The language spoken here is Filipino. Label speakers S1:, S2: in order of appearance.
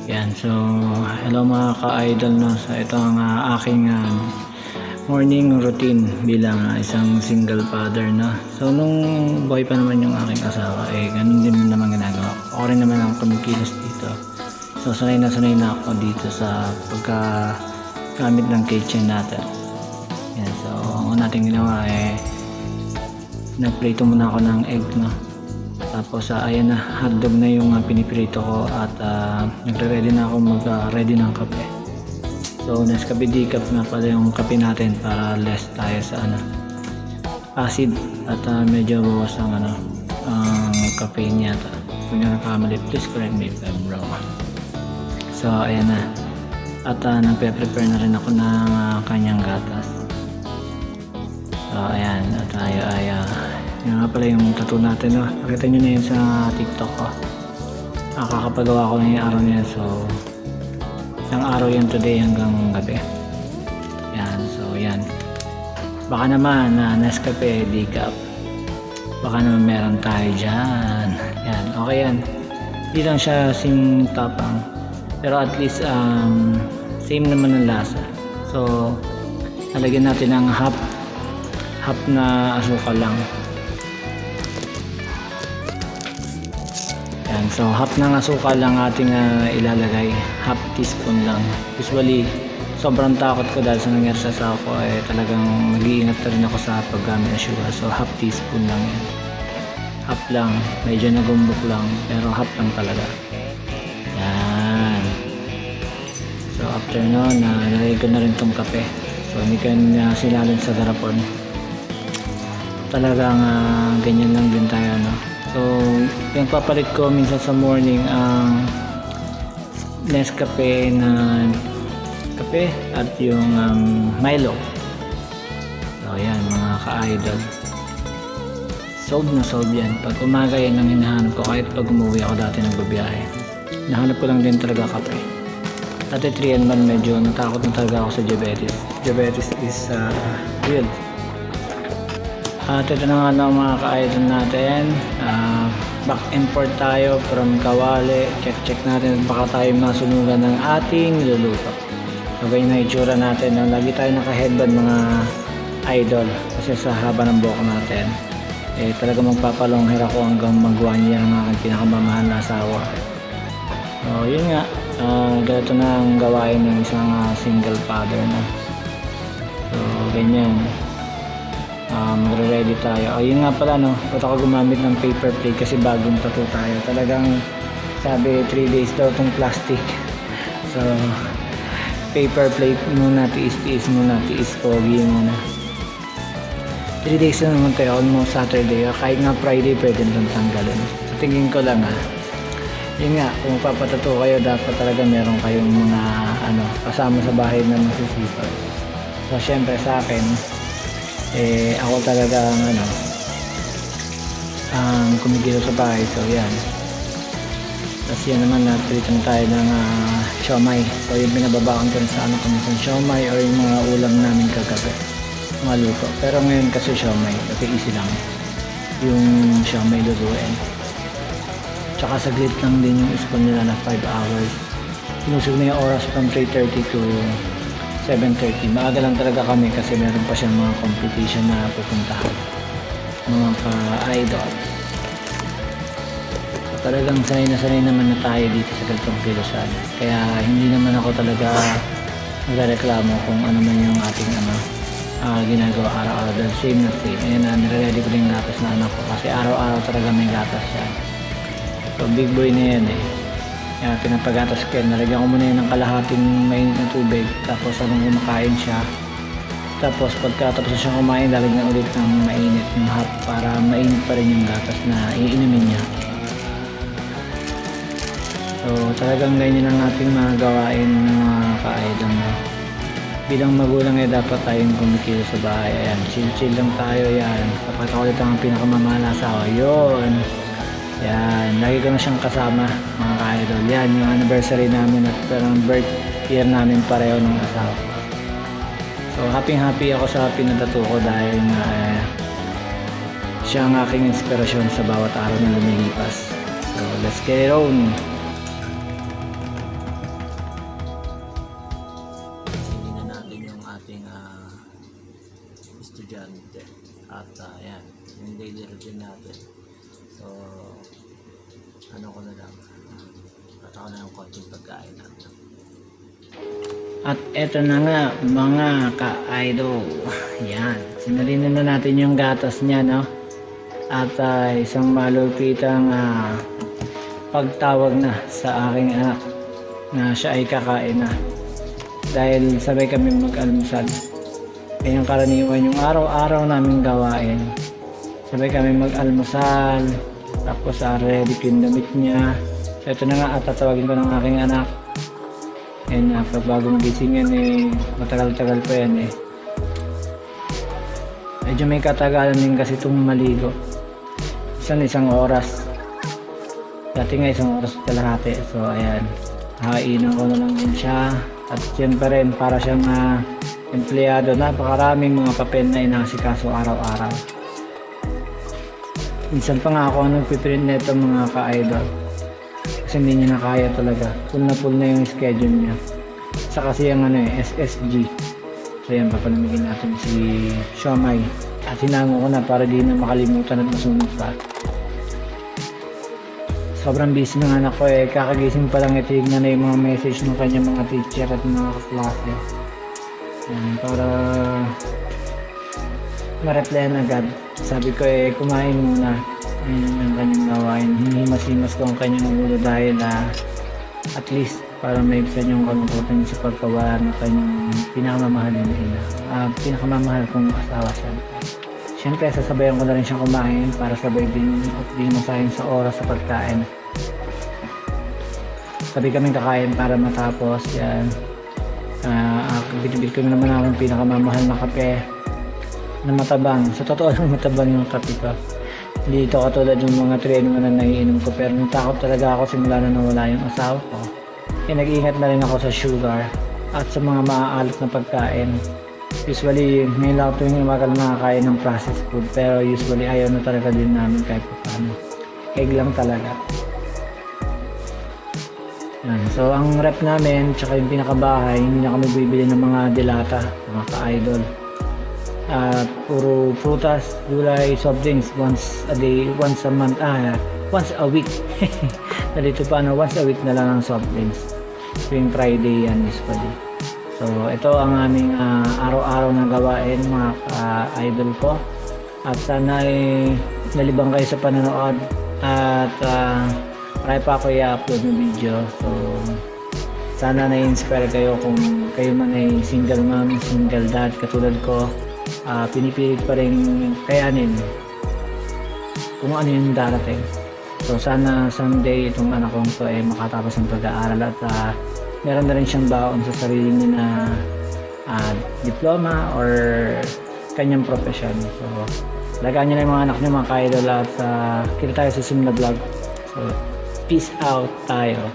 S1: Yan, so hello mga ka-idol, no. So ito ang aking morning routine bilang isang single father, no. So nung buhay pa naman yung aking asawa, ganun din naman ginagawa ko. Ako rin naman ang kumikilos dito. So sanay na ako dito sa pagkagamit ng kitchen natin. Yan, so ang natin ginawa nagprito muna ako ng egg, no. Tapos ayan na, hotdog na yung piniprito ko at nagre-ready na ako mag-ready ng kape. So Nescafe decaf na pala yung kape natin para less tayo sa acid at medyo bawas ang caffeine yata. Kung yung nakamali, please correct me if I'm wrong. So ayan na, at nagpe-prepare na rin ako ng kanyang gatas. So ayan, at tayo yan nga pala yung tattoo natin, no? Nakita nyo na yun sa TikTok ko. Kakapagawa ko na yung araw niya. So isang araw yan today hanggang gabi. Yan, so yan. Baka naman Nescafe decaf, baka naman meron tayo dyan. Yan, okay yan. Hindi lang siya sing tapang, pero at least same naman ang lasa. So nalagyan natin ng half na asukal lang. Yan, so half ng asukal lang ating ilalagay, half teaspoon lang. Usually sobrang takot ko dahil sa nangyari sa asawa ko, talagang mag-iingat na rin ako sa paggamit ng sugar. So half teaspoon lang yan, half lang, medyo nagumbok lang pero half lang talaga. Yan, so after nun nalagay ko na rin tong kape. So hindi ko silalin sa garapon, talagang ganyan lang din tayo, no. So yung papalit ko minsan sa morning ang Nescafe na kape at yung Milo. So yan mga ka-idol, solve na solve yan. Pag umaga yan ang hinahanap ko, kahit pag umuwi ako dati nagbabiyahe, nahanap ko lang din talaga kape. Dati 3-in-1, medyo natakot na talaga ako sa diabetes. Diabetes is real. At ito na nga lang mga ka-idol natin, back import tayo from Kawali. Check natin baka tayo masunugan ng ating niluluto. So ganyan na itsura natin, no? Lagi tayo naka-headband mga idol, kasi sa haba ng buhok natin talaga magpapalonghair ako hanggang mag-1 year ang aking pinakamamahal na asawa. So yun nga, ganito na ang gawain ng isang single father, no? So ganyan. Magre-ready tayo. Yun nga pala, no, ba't ako gumamit ng paper plate, kasi bagong tattoo tayo. Talagang sabi 3 days daw tong plastic. So paper plate muna, tiis muna, pogi muna. 3 days na naman tayo, almost Saturday. Kahit nga Friday pwede nang tanggalin. So tingin ko lang yun nga, kung papatattoo kayo, dapat talaga meron kayong mga kasama sa bahay na masisipag. So syempre sa akin, ako talaga ang kumigilo sa bahay. So yan, tapos yan naman, napilitan tayo ng siomay. So yung binababaan ko rin sa kung siomay or yung mga ulam namin kagabi, mga luto. Pero ngayon kasi siomay, kasi easy lang yung siomay lutuin. Tsaka saglit lang din yung spoon nila na 5 hours. Sinusog na yung oras from 3:30 to 7:30. Maaga lang talaga kami kasi meron pa siyang mga competition na pupuntahan, mga ka-idol. So, talagang sanay naman na tayo dito sa ganitong kilusan. Kaya hindi naman ako talaga magreklamo kung ano man yung ating ginagawa araw-araw, dahil same na same. Ayan, nire-ready ko rin gatas na anak ko kasi araw-araw talaga may gatas siya. So big boy na yan Kaya pinapagatas ko yan. Nalagyan ko muna yun ng kalahating mainit na tubig, tapos anong kumakain siya. Tapos pagkatapos na siya kumain, lalagyan ulit ng mainit yung hot para mainit pa rin yung gatas na iinumin niya. So talagang ganyan ang ating mga gawain mga ka-idol, no? Bilang magulang dapat tayong kumikilo sa bahay. Ayan, chill lang tayo. Yan, kapag ako ulit ang pinakamamahal na asawa, yun. Yan, lagi ko na siyang kasama mga ka-idol. Yan, yung anniversary namin at parang birth year namin pareho ng asawa. So happy ako sa pinatato ko dahil siya ang aking inspirasyon sa bawat araw na lumilipas. So let's get it on. estudyante. At ayan, yung daily routine natin. So, ano ko na lang, ako na yung konting pagkain natin. At eto na nga mga ka-idol, yan, sinalinin na natin yung gatas niya, no? At isang malupitang pagtawag na sa aking anak na siya ay kakain na, dahil sabay kami mag-almusal. Kaya karaniwan yung araw-araw naming gawain, sabay kami mag-almusal, tapos ready ko yung damit niya. So ito na nga, at tatawagin ko ng aking anak. And pag bago magising yan matagal-tagal pa yan medyo may katagalan din kasi itong maligo. Isang oras, dati nga 1 oras kalahati. So ayan, hainin ko na lang din siya. At siyempre rin, para siyang empleyado, napakaraming mga papel na inasikaso araw-araw. Minsan pa nga ako nagpiprint nito mga ka-idol, kasi hindi niya na kaya talaga, full na yung schedule niya. Sa kasi yung SSG. So yan, papalamigin natin si Siomay. At hinango ko na para di na makalimutan at masunod pa. Sobrang busy ng anak ko kakagising pa lang itignan na yung mga message ng kanyang mga teacher at mga klase. Yan, para ma-replyan agad. Sabi ko kumain muna. Ayun ang kanyang gawain. Hinihimas-himas ko ang kanyang ulo dahil at least para maibsan yung kalungkutan sa pagkawala ng kanyang pinakamamahal na ina. Pinakamamahal kong asawa siya. Siyempre, sasabayan ko na rin siyang kumain para sabay din masahin sa oras sa pagkain. Sabi kaming kakain para matapos. Yan. Binibili ko naman akong pinakamamahal na kape na matabang. Sa totoo lang matabang yung kape ko. Hindi ito katulad yung mga 3 na naiinom ko, pero natakot talaga ako simula na nawala yung asawa ko. Nag-iingat na rin ako sa sugar at sa mga maaalat na pagkain. Usually, ngayon lang tuwing umaga nakakain ng processed food, pero usually ayaw na talaga din namin kahit paano. Egg lang talaga. Yan. So ang rep namin, tsaka yung pinakabahay, hindi na kami bibili ng mga dilata, mga ka-idol. Puro prutas, gulay, soft drinks once a day, once a month, once a week. Dito pa once a week na lang ang soft drinks. Tuwing Friday yan usually. So ito ang aming araw-araw na gawain mga idol ko. At sana nalibang kayo sa panonood. At marami pa ako i-upload ng video. So sana na-inspire kayo kung kayo man ay single mom, single dad katulad ko. Pinipilit pa rin kayanin kung ano yung darating. So sana someday itong anak kong to makatapos ng pag-aaral at meron na rin siyang baon sa sarili niya na diploma or kanyang profession. So lagaan niyo na yung mga anak niyo mga ka-idol at kita tayo sa sumunod na vlog. So peace out tayo.